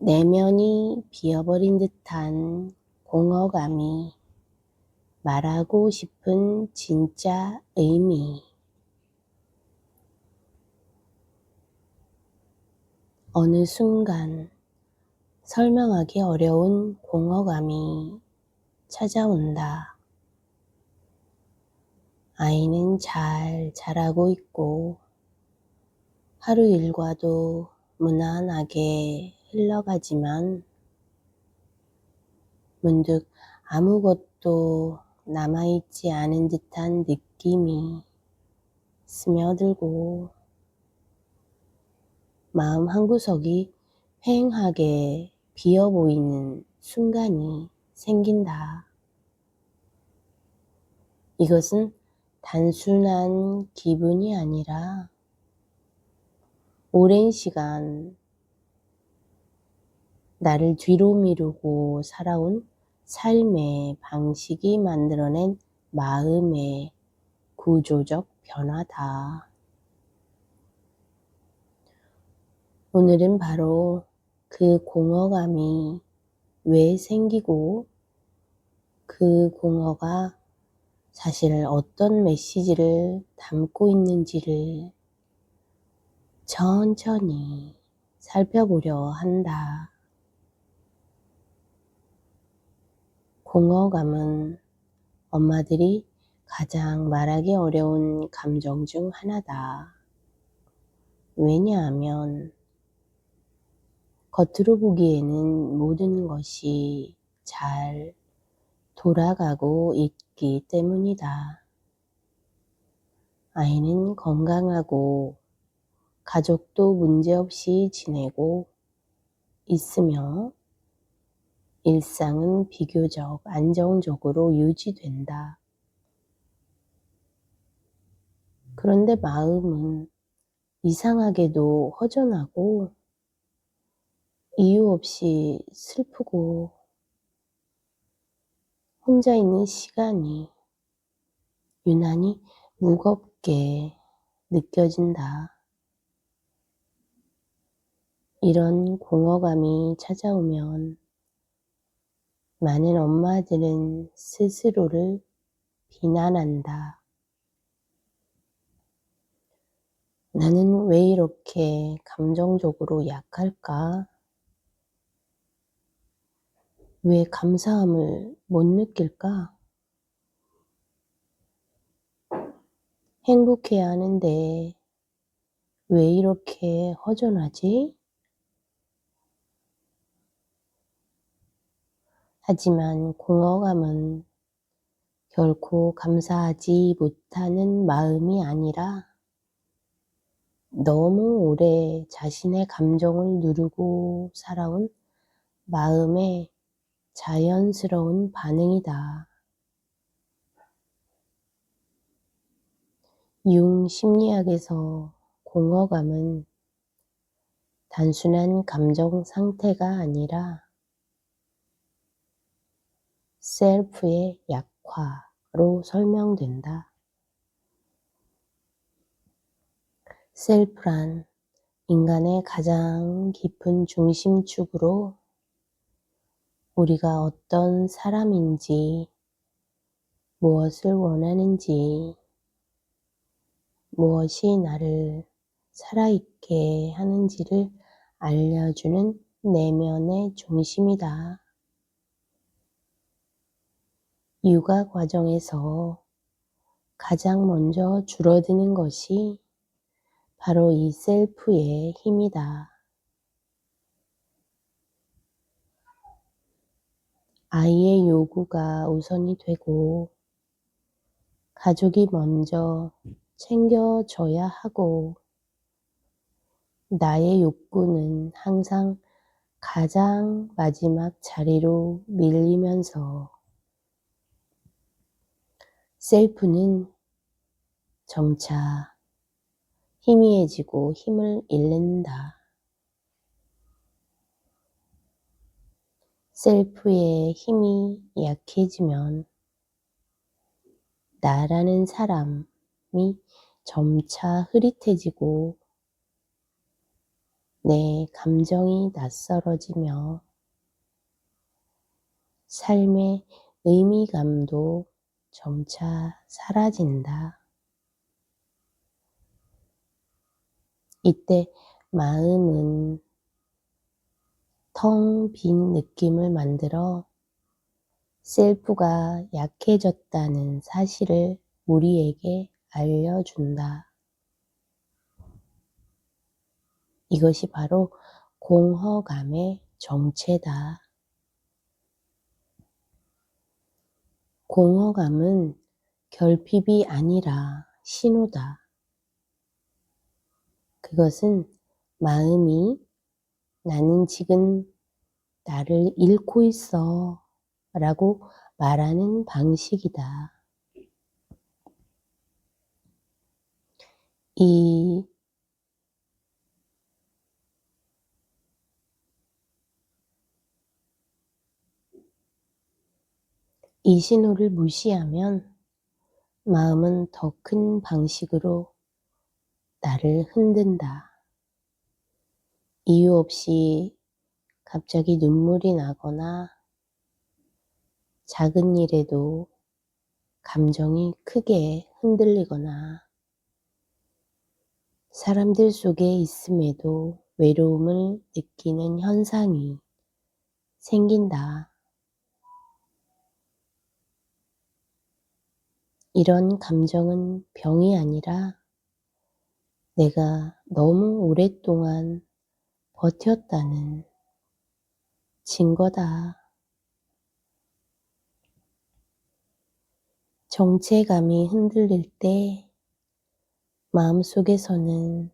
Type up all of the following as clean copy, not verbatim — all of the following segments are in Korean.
내면이 비어버린 듯한 공허감이 말하고 싶은 진짜 의미. 어느 순간 설명하기 어려운 공허감이 찾아온다. 아이는 잘 자라고 있고 하루 일과도 무난하게 흘러가지만 문득 아무것도 남아있지 않은 듯한 느낌이 스며들고 마음 한구석이 휑하게 비어 보이는 순간이 생긴다. 이것은 단순한 기분이 아니라 오랜 시간 나를 뒤로 미루고 살아온 삶의 방식이 만들어낸 마음의 구조적 변화다. 오늘은 바로 그 공허감이 왜 생기고 그 공허가 사실 어떤 메시지를 담고 있는지를 천천히 살펴보려 한다. 공허감은 엄마들이 가장 말하기 어려운 감정 중 하나다. 왜냐하면 겉으로 보기에는 모든 것이 잘 돌아가고 있기 때문이다. 아이는 건강하고 가족도 문제없이 지내고 있으며 일상은 비교적 안정적으로 유지된다. 그런데 마음은 이상하게도 허전하고 이유 없이 슬프고 혼자 있는 시간이 유난히 무겁게 느껴진다. 이런 공허감이 찾아오면 많은 엄마들은 스스로를 비난한다. 나는 왜 이렇게 감정적으로 약할까? 왜 감사함을 못 느낄까? 행복해야 하는데 왜 이렇게 허전하지? 하지만 공허감은 결코 감사하지 못하는 마음이 아니라 너무 오래 자신의 감정을 누르고 살아온 마음의 자연스러운 반응이다. 융 심리학에서 공허감은 단순한 감정 상태가 아니라 셀프의 약화로 설명된다. 셀프란 인간의 가장 깊은 중심축으로 우리가 어떤 사람인지, 무엇을 원하는지, 무엇이 나를 살아있게 하는지를 알려주는 내면의 중심이다. 육아 과정에서 가장 먼저 줄어드는 것이 바로 이 셀프의 힘이다. 아이의 요구가 우선이 되고 가족이 먼저 챙겨줘야 하고 나의 욕구는 항상 가장 마지막 자리로 밀리면서 셀프는 점차 희미해지고 힘을 잃는다. 셀프의 힘이 약해지면 나라는 사람이 점차 흐릿해지고 내 감정이 낯설어지며 삶의 의미감도 점차 사라진다. 이때 마음은 텅 빈 느낌을 만들어 셀프가 약해졌다는 사실을 우리에게 알려준다. 이것이 바로 공허감의 정체다. 공허감은 결핍이 아니라 신호다. 그것은 마음이 나는 지금 나를 잃고 있어 라고 말하는 방식이다. 이 신호를 무시하면 마음은 더 큰 방식으로 나를 흔든다. 이유 없이 갑자기 눈물이 나거나 작은 일에도 감정이 크게 흔들리거나 사람들 속에 있음에도 외로움을 느끼는 현상이 생긴다. 이런 감정은 병이 아니라 내가 너무 오랫동안 버텼다는 증거다. 정체감이 흔들릴 때 마음속에서는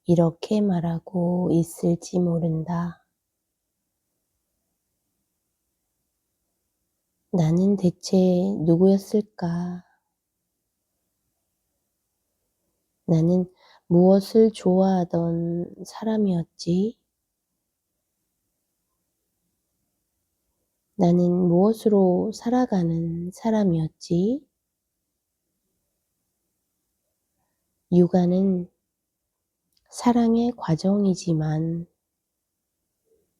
이렇게 말하고 있을지 모른다. 나는 대체 누구였을까? 나는 무엇을 좋아하던 사람이었지? 나는 무엇으로 살아가는 사람이었지? 육아는 사랑의 과정이지만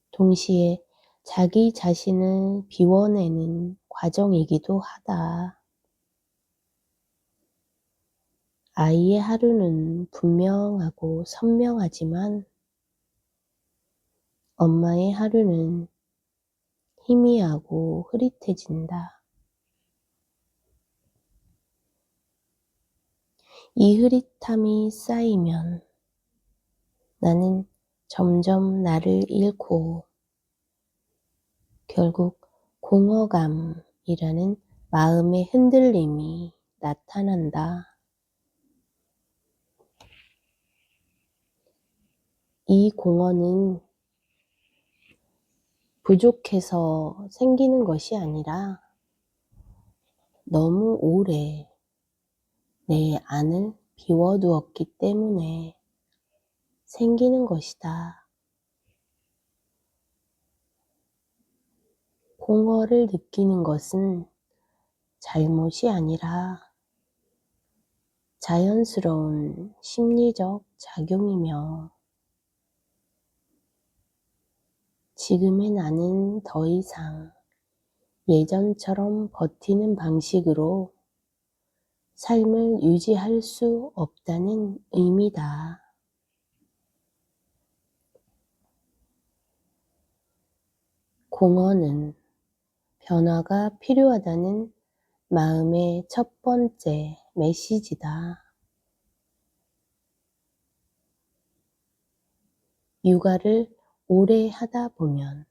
동시에 자기 자신을 비워내는 과정이기도 하다. 아이의 하루는 분명하고 선명하지만 엄마의 하루는 희미하고 흐릿해진다. 이 흐릿함이 쌓이면 나는 점점 나를 잃고 결국 공허감이라는 마음의 흔들림이 나타난다. 이 공허는 부족해서 생기는 것이 아니라 너무 오래 내 안을 비워두었기 때문에 생기는 것이다. 공허를 느끼는 것은 잘못이 아니라 자연스러운 심리적 작용이며 지금의 나는 더 이상 예전처럼 버티는 방식으로 삶을 유지할 수 없다는 의미다. 공허는 변화가 필요하다는 마음의 첫 번째 메시지다. 육아를 오래 하다 보면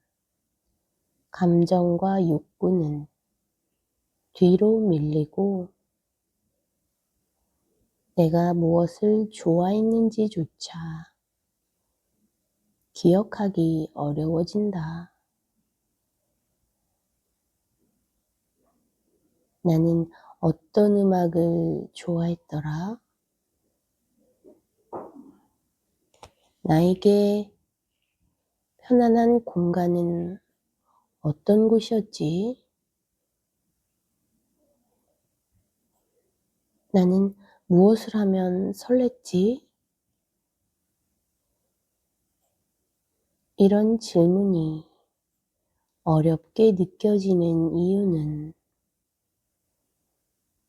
감정과 욕구는 뒤로 밀리고 내가 무엇을 좋아했는지조차 기억하기 어려워진다. 나는 어떤 음악을 좋아했더라? 나에게 편안한 공간은 어떤 곳이었지? 나는 무엇을 하면 설렜지? 이런 질문이 어렵게 느껴지는 이유는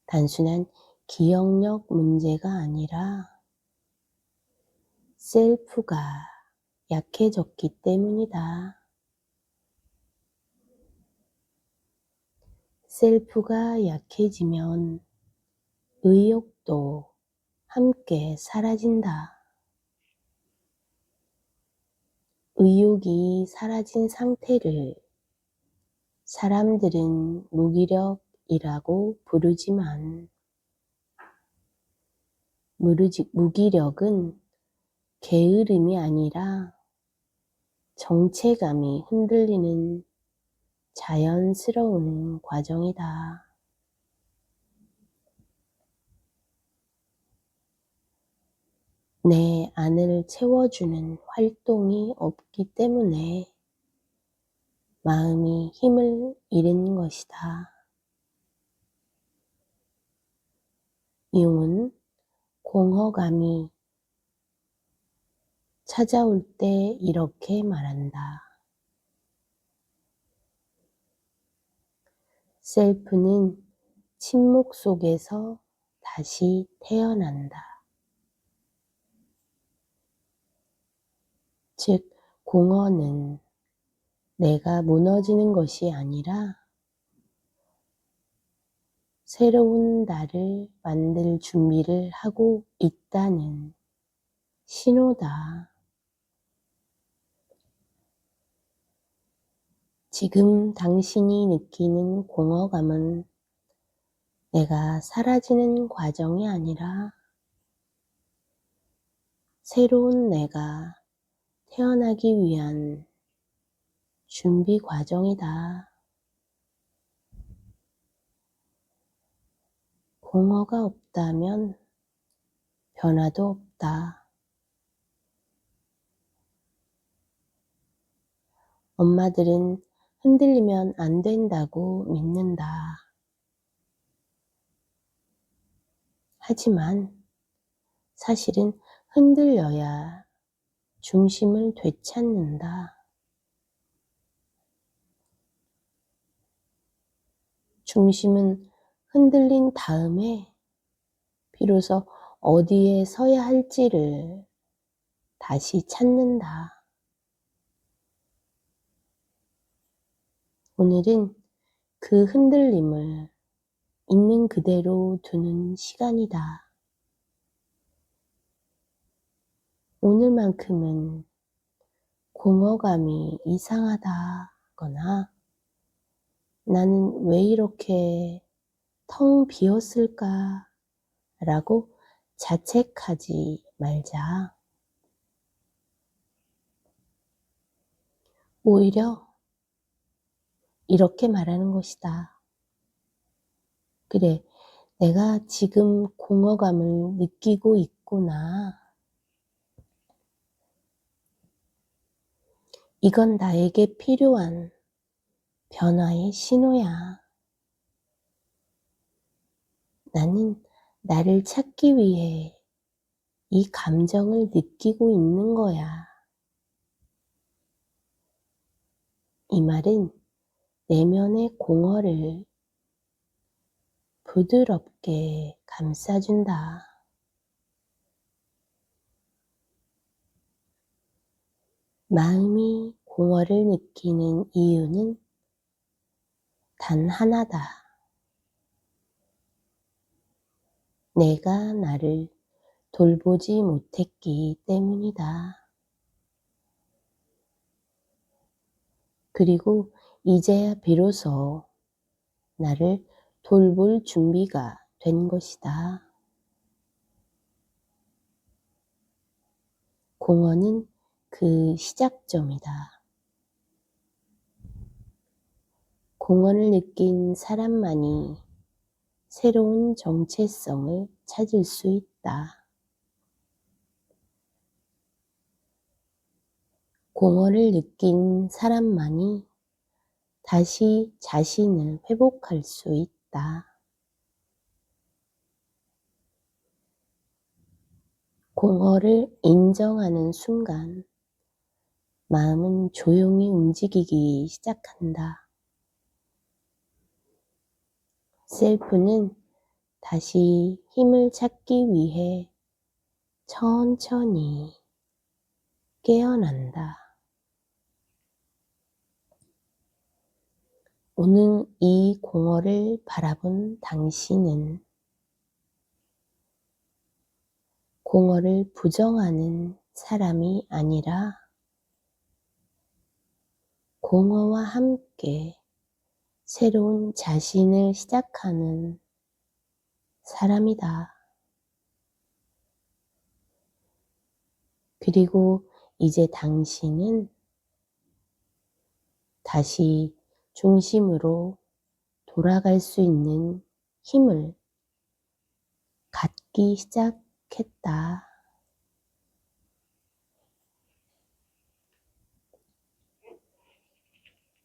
단순한 기억력 문제가 아니라 셀프가 약해졌기 때문이다. 셀프가 약해지면 의욕도 함께 사라진다. 의욕이 사라진 상태를 사람들은 무기력이라고 부르지만 무기력은 게으름이 아니라 정체감이 흔들리는 자연스러운 과정이다. 내 안을 채워주는 활동이 없기 때문에 마음이 힘을 잃은 것이다. 융은 공허감이 찾아올 때 이렇게 말한다. 셀프는 침묵 속에서 다시 태어난다. 즉, 공허는 내가 무너지는 것이 아니라 새로운 나를 만들 준비를 하고 있다는 신호다. 지금 당신이 느끼는 공허감은 내가 사라지는 과정이 아니라 새로운 내가 태어나기 위한 준비 과정이다. 공허가 없다면 변화도 없다. 엄마들은 흔들리면 안 된다고 믿는다. 하지만 사실은 흔들려야 중심을 되찾는다. 중심은 흔들린 다음에 비로소 어디에 서야 할지를 다시 찾는다. 오늘은 그 흔들림을 있는 그대로 두는 시간이다. 오늘만큼은 공허감이 이상하다거나 나는 왜 이렇게 텅 비었을까 라고 자책하지 말자. 오히려 이렇게 말하는 것이다. 그래, 내가 지금 공허감을 느끼고 있구나. 이건 나에게 필요한 변화의 신호야. 나는 나를 찾기 위해 이 감정을 느끼고 있는 거야. 이 말은 내면의 공허를 부드럽게 감싸준다. 마음이 공허를 느끼는 이유는 단 하나다. 내가 나를 돌보지 못했기 때문이다. 그리고 이제야 비로소 나를 돌볼 준비가 된 것이다. 공허는 그 시작점이다. 공허를 느낀 사람만이 새로운 정체성을 찾을 수 있다. 공허를 느낀 사람만이 다시 자신을 회복할 수 있다. 공허를 인정하는 순간 마음은 조용히 움직이기 시작한다. 셀프는 다시 힘을 찾기 위해 천천히 깨어난다. 오늘 이 공허를 바라본 당신은 공허를 부정하는 사람이 아니라 공허와 함께 새로운 자신을 시작하는 사람이다. 그리고 이제 당신은 다시 중심으로 돌아갈 수 있는 힘을 갖기 시작했다.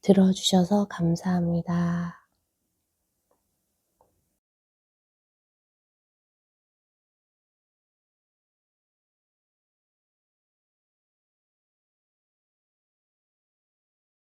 들어주셔서 감사합니다.